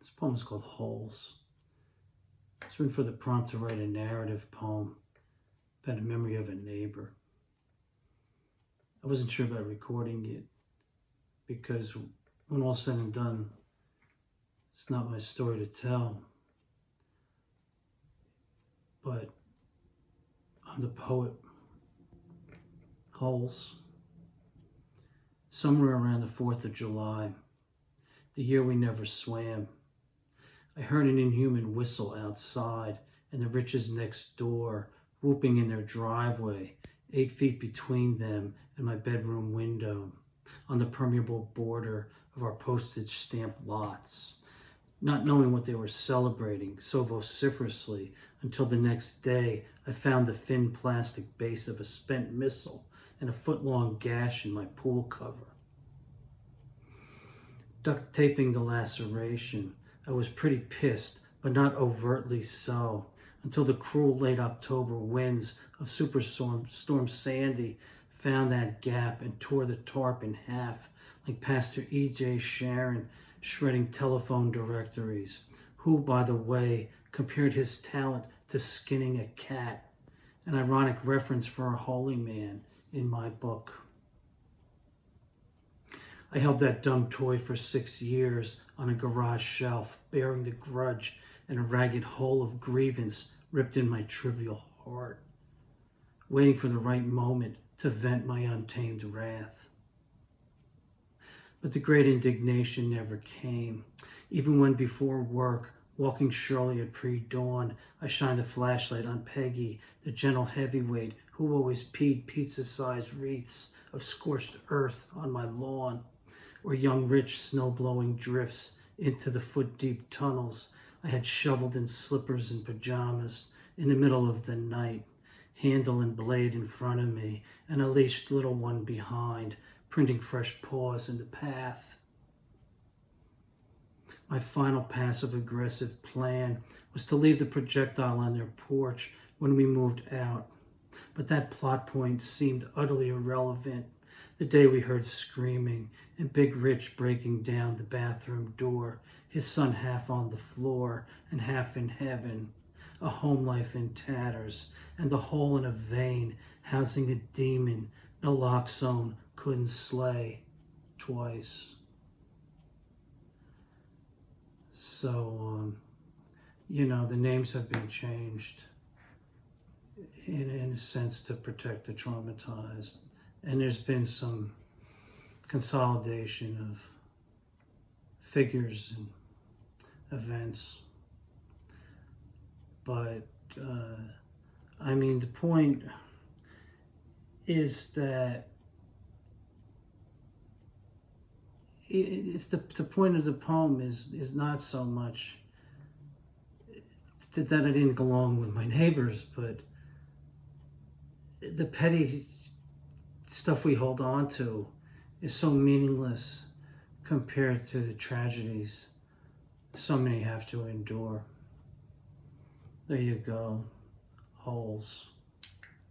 This poem is called Holes. It's written for the prompt to write a narrative poem about a memory of a neighbor. I wasn't sure about recording it because when all's said and done, it's not my story to tell. But I'm the poet. Holes. Somewhere around the 4th of July, the year we never swam, I heard an inhuman whistle outside and the riches next door whooping in their driveway, 8 feet between them and my bedroom window, on the permeable border of our postage stamp lots, not knowing what they were celebrating so vociferously until the next day I found the thin plastic base of a spent missile and a foot-long gash in my pool cover. Duct taping the laceration, I was pretty pissed, but not overtly so, until the cruel late October winds of Superstorm Sandy found that gap and tore the tarp in half, like Pastor EJ Charon shredding telephone directories, who, by the way, compared his talent to skinning a cat, an ironic reference for a holy man in my book. I held that dumb toy for 6 years on a garage shelf, bearing the grudge and a ragged hole of grievance ripped in my trivial heart, waiting for the right moment to vent my untamed wrath. But the great indignation never came, even when before work, walking surely at pre-dawn, I shined a flashlight on Peggy, the gentle heavyweight who always peed pizza-sized wreaths of scorched earth on my lawn, or young rich snow-blowing drifts into the foot-deep tunnels I had shoveled in slippers and pajamas in the middle of the night, handle and blade in front of me, and a leashed little one behind, printing fresh paws in the path. My final passive-aggressive plan was to leave the projectile on their porch when we moved out, but that plot point seemed utterly irrelevant the day we heard screaming and Big Rich breaking down the bathroom door, his son half on the floor and half in heaven, a home life in tatters, and the hole in a vein housing a demon naloxone couldn't slay twice. So, the names have been changed in a sense to protect the traumatized. And there's been some consolidation of figures and events. But, the point is that it's the point of the poem is not so much that I didn't go along with my neighbors, but the petty stuff we hold on to is so meaningless compared to the tragedies so many have to endure. There you go. Holes.